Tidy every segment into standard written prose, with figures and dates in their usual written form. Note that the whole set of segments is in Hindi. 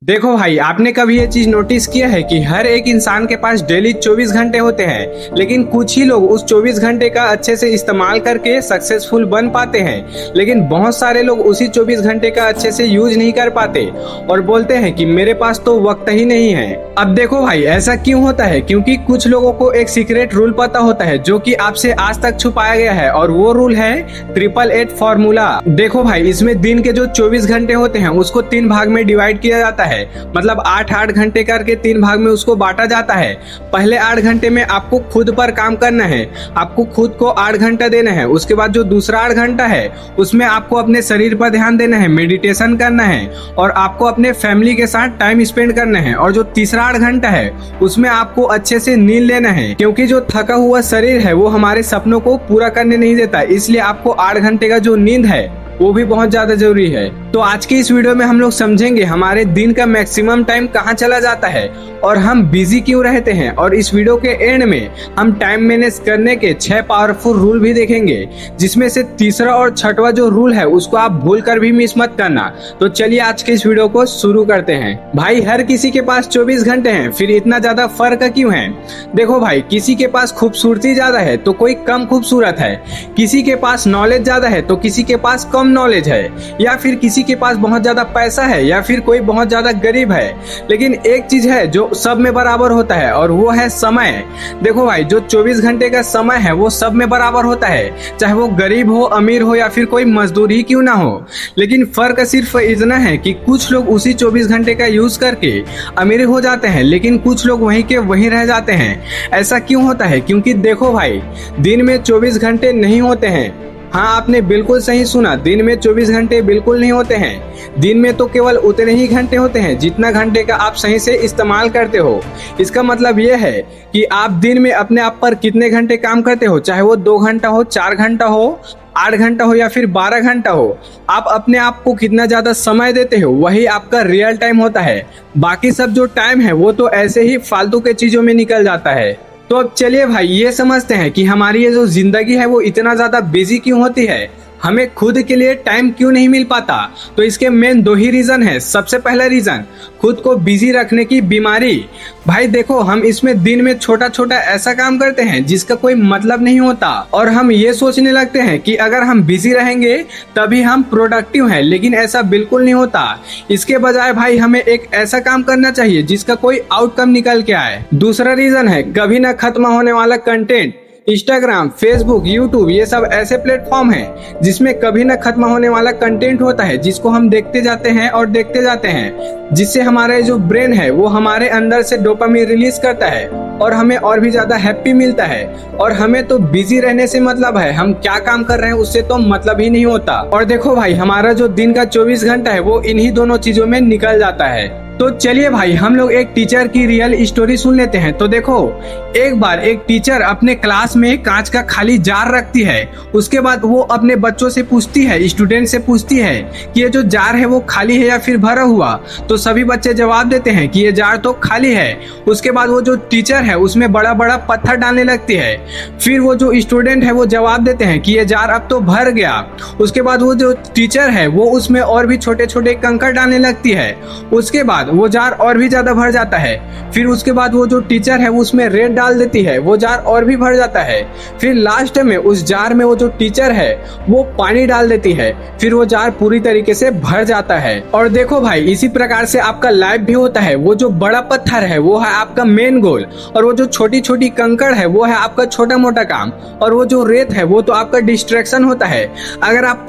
देखो भाई, आपने कभी ये चीज नोटिस किया है कि हर एक इंसान के पास डेली 24 घंटे होते हैं, लेकिन कुछ ही लोग उस 24 घंटे का अच्छे से इस्तेमाल करके सक्सेसफुल बन पाते हैं, लेकिन बहुत सारे लोग उसी 24 घंटे का अच्छे से यूज नहीं कर पाते और बोलते हैं कि मेरे पास तो वक्त ही नहीं है। अब देखो भाई, ऐसा क्यों होता है? क्योंकि कुछ लोगों को एक सीक्रेट रूल पता होता है जो कि आपसे आज तक छुपाया गया है, और वो रूल है 888 फॉर्मूला। देखो भाई, इसमें दिन के जो 24 घंटे होते हैं उसको 3 भाग में डिवाइड किया जाता है, मतलब 8-8 घंटे करके 3 भाग में उसको बांटा जाता है। पहले 8 घंटे में आपको खुद पर काम करना है, आपको खुद को 8 घंटा देना है। उसके बाद जो दूसरा 8 घंटा है उसमें आपको अपने शरीर पर ध्यान देना है, मेडिटेशन करना है और आपको अपने फैमिली के साथ टाइम स्पेंड करना है। और जो तीसरा 8 घंटा है उसमें आपको अच्छे से नींद लेना है, क्योंकि जो थका हुआ शरीर है वो हमारे सपनों को पूरा करने नहीं देता, इसलिए आपको 8 घंटे का जो नींद है वो भी बहुत ज्यादा जरूरी है। तो आज की इस वीडियो में हम लोग समझेंगे हमारे दिन का मैक्सिमम टाइम कहाँ चला जाता है और हम बिजी क्यों रहते हैं, और इस वीडियो के एंड में हम टाइम मैनेज करने के 6 पावरफुल रूल भी देखेंगे, जिसमें से तीसरा और छठवां जो रूल है उसको आप भूल कर भी मिस मत करना। तो चलिए आज के इस वीडियो को शुरू करते हैं। भाई, हर किसी के पास 24 घंटे हैं, फिर इतना ज्यादा फर्क क्यों है? देखो भाई, किसी के पास खूबसूरती ज्यादा है तो कोई कम खूबसूरत है, किसी के पास नॉलेज ज्यादा है तो किसी के पास कम नॉलेज है, या फिर किसी के पास बहुत ज्यादा पैसा है या फिर कोई बहुत ज्यादा गरीब है। लेकिन एक चीज है जो सब में बराबर होता है और वो है समय। देखो भाई, जो 24 घंटे का समय है वो सब में बराबर होता है, चाहे वो गरीब हो, अमीर हो या फिर कोई मजदूर ही क्यों ना हो। लेकिन फर्क सिर्फ इतना है कि कुछ लोग उसी 24 घंटे का यूज करके अमीर हो जाते हैं, लेकिन कुछ लोग वहीं के वहीं रह जाते हैं। ऐसा क्यों होता है? क्योंकि देखो भाई, दिन में 24 घंटे नहीं होते हैं। हाँ, आपने बिल्कुल सही सुना, दिन में 24 घंटे बिल्कुल नहीं होते हैं। दिन में तो केवल उतने ही घंटे होते हैं जितना घंटे का आप सही से इस्तेमाल करते हो। इसका मतलब यह है कि आप दिन में अपने आप पर कितने घंटे काम करते हो, चाहे वो 2 घंटा हो, 4 घंटा हो, 8 घंटा हो या फिर 12 घंटा हो, आप अपने आप को कितना ज्यादा समय देते हो वही आपका रियल टाइम होता है। बाकी सब जो टाइम है वो तो ऐसे ही फालतू के चीजों में निकल जाता है। तो अब चलिए भाई, ये समझते हैं कि हमारी ये जो जिंदगी है वो इतना ज्यादा बिजी क्यों होती है, हमें खुद के लिए टाइम क्यों नहीं मिल पाता। तो इसके मेन 2 ही रीजन है। सबसे पहला रीजन, खुद को बिजी रखने की बीमारी। भाई देखो, हम इसमें दिन में छोटा छोटा ऐसा काम करते हैं जिसका कोई मतलब नहीं होता, और हम ये सोचने लगते हैं कि अगर हम बिजी रहेंगे तभी हम प्रोडक्टिव हैं, लेकिन ऐसा बिल्कुल नहीं होता। इसके बजाय भाई हमें एक ऐसा काम करना चाहिए जिसका कोई आउटकम निकल के आए। दूसरा रीजन है कभी ना खत्म होने वाला कंटेंट। इंस्टाग्राम, फेसबुक, यूट्यूब, ये सब ऐसे प्लेटफॉर्म हैं जिसमें कभी ना खत्म होने वाला कंटेंट होता है, जिसको हम देखते जाते हैं और देखते जाते हैं, जिससे हमारा जो ब्रेन है वो हमारे अंदर से डोपामिन रिलीज करता है और हमें और भी ज्यादा हैप्पी मिलता है। और हमें तो बिजी रहने से मतलब है, हम क्या काम कर रहे हैं उससे तो मतलब ही नहीं होता। और देखो भाई, हमारा जो दिन का 24 घंटा है वो इन्हीं दोनों चीजों में निकल जाता है। तो चलिए भाई, हम लोग एक टीचर की रियल स्टोरी सुन लेते हैं। तो देखो, एक बार एक टीचर अपने क्लास में कांच का खाली जार रखती है। उसके बाद वो अपने बच्चों से पूछती है, स्टूडेंट से पूछती है कि ये जो जार है वो खाली है या फिर भरा हुआ। तो सभी बच्चे जवाब देते हैं कि ये जार तो खाली है। उसके बाद वो जो टीचर है उसमें बड़ा बड़ा पत्थर डालने लगती है। फिर वो जो स्टूडेंट है वो जवाब देते हैं कि ये जार अब तो भर गया। उसके बाद वो जो टीचर है वो उसमें और भी छोटे छोटे कंकड़ डालने लगती है। उसके बाद वो जार और भी ज्यादा भर जाता है। फिर उसके बाद वो जो टीचर है उसमें रेत डाल देती है, वो जार और भी भर जाता है। फिर लास्ट में उस जार में वो जो टीचर है वो पानी डाल देती है, फिर वो जार पूरी तरीके से भर जाता है। और देखो भाई, इसी प्रकार से आपका लाइफ भी होता है। वो जो बड़ा पत्थर है वो है आपका मेन गोल, और वो जो छोटी छोटी कंकड़ है वो है आपका छोटा मोटा काम, और वो जो रेत है वो तो आपका डिस्ट्रैक्शन होता है। अगर आप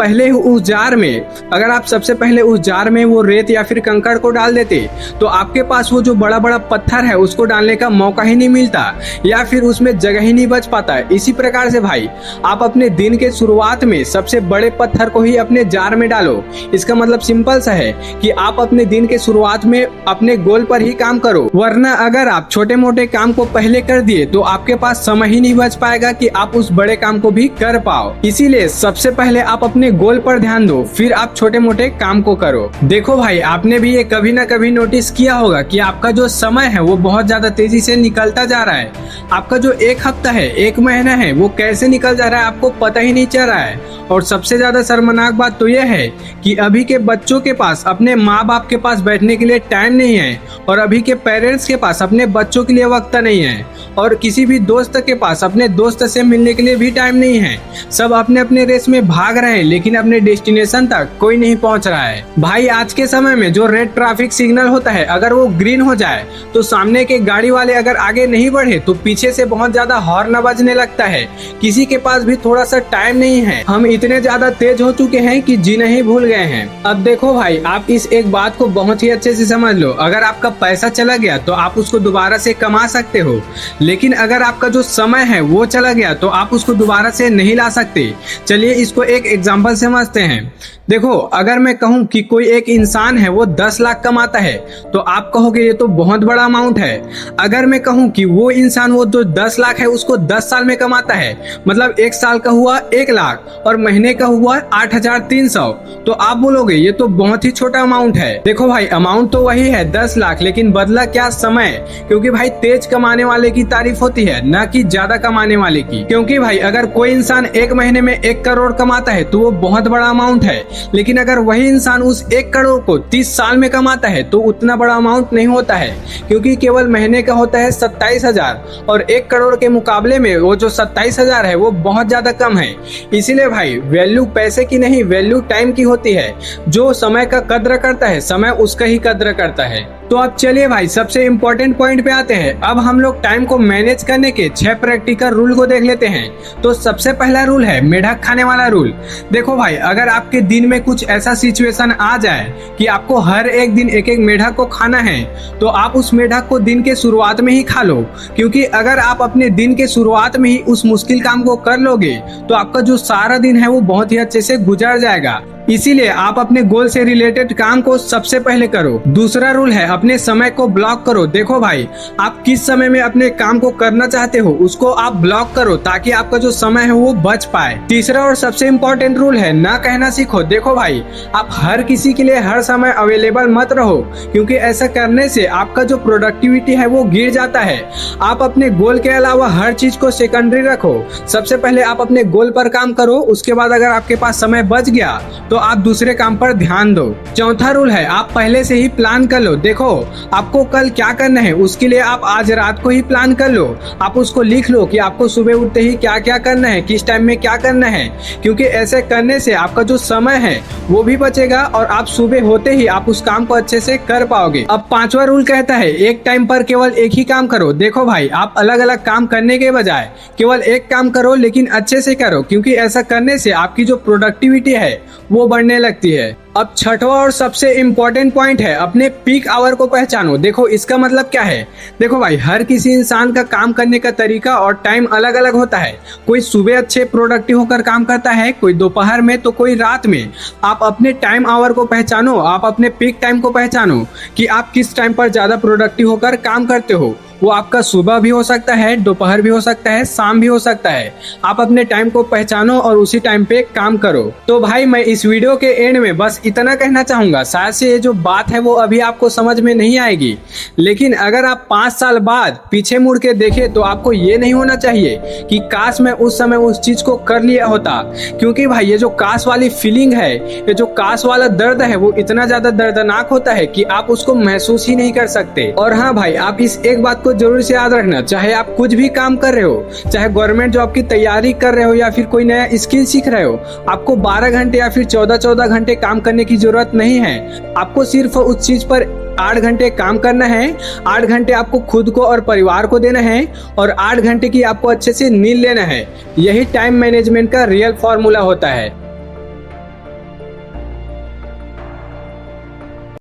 सबसे पहले उस जार में वो रेत या फिर कंकड़ को डाल देते तो आपके पास वो जो बड़ा बड़ा पत्थर है उसको डालने का मौका ही नहीं मिलता, या फिर उसमें जगह ही नहीं बच पाता है। इसी प्रकार से भाई, आप अपने दिन के शुरुआत में सबसे बड़े पत्थर को ही अपने जार में डालो। इसका मतलब सिंपल सा है कि आप अपने दिन के शुरुआत में अपने गोल पर ही काम करो, वरना अगर आप छोटे मोटे काम को पहले कर दिए तो आपके पास समय ही नहीं बच पाएगा कि आप उस बड़े काम को भी कर पाओ। इसीलिए सबसे पहले आप अपने गोल पर ध्यान दो, फिर आप छोटे मोटे काम को करो। देखो भाई, आपने भी ये कभी ना कभी नोटिस किया होगा कि आपका जो समय है वो बहुत ज्यादा तेजी से निकलता जा रहा है। आपका जो एक हफ्ता है, एक महीना है, वो कैसे निकल जा रहा है आपको पता ही नहीं चल रहा है। और सबसे ज्यादा शर्मनाक बात तो यह है कि अभी के बच्चों के पास अपने माँ बाप के पास बैठने के लिए टाइम नहीं है, और अभी के पेरेंट्स के पास अपने बच्चों के लिए वक्त नहीं है, और किसी भी दोस्त के पास अपने दोस्त से मिलने के लिए भी टाइम नहीं है। सब अपने अपने रेस में भाग रहे हैं, लेकिन अपने डेस्टिनेशन तक कोई नहीं पहुंच रहा है। भाई आज के समय में जो रेड ट्रैफिक सिग्नल होता है, अगर वो ग्रीन हो जाए तो सामने के गाड़ी वाले अगर आगे नहीं बढ़े तो पीछे से बहुत ज्यादा हॉर्न बजने लगता है। किसी के पास भी थोड़ा सा टाइम नहीं है। हम इतने ज्यादा तेज हो चुके हैं कि जीना ही भूल गए हैं। अब देखो भाई, आप इस एक बात को बहुत ही अच्छे से समझ लो, अगर आपका पैसा चला गया तो आप उसको दोबारा से कमा सकते हो, लेकिन अगर आपका जो समय है वो चला गया तो आप उसको दोबारा से नहीं ला सकते। चलिए इसको एक एग्जांपल से समझते हैं। देखो, अगर मैं कहूँ कि कोई एक इंसान है वो 10 लाख कमाता है तो आप कहोगे ये तो बहुत बड़ा अमाउंट है। अगर मैं कहूँ कि वो इंसान वो जो 10 लाख है उसको 10 साल में कमाता है, मतलब एक साल का हुआ 1 लाख और महीने का हुआ 8,300, तो आप बोलोगे ये तो बहुत ही छोटा अमाउंट है। देखो भाई, अमाउंट तो वही है 10 लाख, लेकिन बदला क्या समय। क्योंकि भाई तेज कमाने वाले की तारीफ होती है, ना कि ज्यादा कमाने वाले की। क्योंकि भाई अगर कोई इंसान एक महीने में 1 करोड़ कमाता है तो वो बहुत बड़ा अमाउंट है, लेकिन अगर वही इंसान उस 1 करोड़ को 30 साल में कमाता है तो उतना बड़ा अमाउंट नहीं होता है। क्योंकि केवल महीने का होता है 27,000 और 1 करोड़ के मुकाबले में वो जो 27,000 है वो बहुत ज्यादा कम है। इसीलिए भाई वैल्यू पैसे की नहीं, वैल्यू टाइम की होती है। जो समय का कद्र करता है, समय उसका ही कद्र करता है। तो अब चलिए भाई सबसे इम्पोर्टेंट पॉइंट पे आते हैं। अब हम लोग टाइम को मैनेज करने के 6 प्रैक्टिकल रूल को देख लेते हैं। तो सबसे पहला रूल है मेढक खाने वाला रूल। देखो भाई, अगर आपके दिन में कुछ ऐसा सिचुएशन आ जाए कि आपको हर एक दिन एक एक मेढक को खाना है, तो आप उस मेढक को दिन के शुरुआत में ही खा लो। क्योंकि अगर आप अपने दिन के शुरुआत में ही उस मुश्किल काम को कर लोगे तो आपका जो सारा दिन है वो बहुत ही अच्छे से गुजर जाएगा। इसीलिए आप अपने गोल से रिलेटेड काम को सबसे पहले करो। दूसरा रूल है अपने समय को ब्लॉक करो। देखो भाई, आप किस समय में अपने काम को करना चाहते हो उसको आप ब्लॉक करो, ताकि आपका जो समय है वो बच पाए। तीसरा और सबसे इम्पोर्टेंट रूल है ना कहना सीखो। देखो भाई, आप हर किसी के लिए हर समय अवेलेबल मत रहो, क्योंकि ऐसा करने से आपका जो प्रोडक्टिविटी है वो गिर जाता है। आप अपने गोल के अलावा हर चीज को सेकेंडरी रखो। सबसे पहले आप अपने गोल पर काम करो, उसके बाद अगर आपके पास समय बच गया तो आप दूसरे काम पर ध्यान दो। चौथा रूल है आप पहले से ही प्लान कर लो। देखो, आपको कल क्या करना है उसके लिए आप आज रात को ही प्लान कर लो। आप उसको लिख लो कि आपको सुबह उठते ही क्या क्या करना है, किस टाइम में क्या करना है। क्योंकि ऐसे करने से आपका जो समय है वो भी बचेगा और आप सुबह होते ही आप उस काम को अच्छे से कर पाओगे। अब 5वां रूल कहता है एक टाइम पर केवल एक ही काम करो। देखो भाई, आप अलग अलग काम करने के बजाय केवल एक काम करो, लेकिन अच्छे से करो, क्योंकि ऐसा करने से आपकी जो प्रोडक्टिविटी है वो बढ़ने लगती है। अब 6वां और सबसे इम्पोर्टेंट पॉइंट है अपने पीक आवर को पहचानो। देखो, इसका मतलब क्या है। देखो भाई, हर किसी इंसान का काम करने का तरीका और टाइम अलग अलग होता है। कोई सुबह अच्छे प्रोडक्टिव होकर काम करता है, कोई दोपहर में, तो कोई रात में। आप अपने टाइम आवर को पहचानो, आप अपने पीक टाइम को पहचानो कि आप किस टाइम पर ज्यादा प्रोडक्टिव होकर काम करते हो। वो आपका सुबह भी हो सकता है, दोपहर भी हो सकता है, शाम भी हो सकता है। आप अपने टाइम को पहचानो और उसी टाइम पे काम करो। तो भाई मैं इस वीडियो के एंड में बस इतना कहना चाहूंगा। शायद से ये जो बात है वो अभी आपको समझ में नहीं आएगी, लेकिन अगर आप 5 साल बाद पीछे मुड़ के देखें तो आपको ये नहीं होना चाहिए कि काश मैं उस समय उस चीज को कर लिया होता। क्योंकि भाई ये जो काश वाली फीलिंग है, ये जो काश वाला दर्द है, वो इतना ज्यादा दर्दनाक होता है कि आप उसको महसूस ही नहीं कर सकते। और हाँ भाई, आप इस एक बात जरूर से याद रखना, चाहे आप कुछ भी काम कर रहे हो, चाहे गवर्नमेंट जॉब की तैयारी कर रहे हो या फिर कोई नया स्किल सीख रहे हो, आपको 12 घंटे या फिर 14 घंटे काम करने की जरूरत नहीं है। आपको सिर्फ उस चीज पर 8 घंटे काम करना है। 8 घंटे आपको खुद को और परिवार को देना है और 8 घंटे की आपको अच्छे से नींद लेना है। यही टाइम मैनेजमेंट का रियल फॉर्मूला होता है।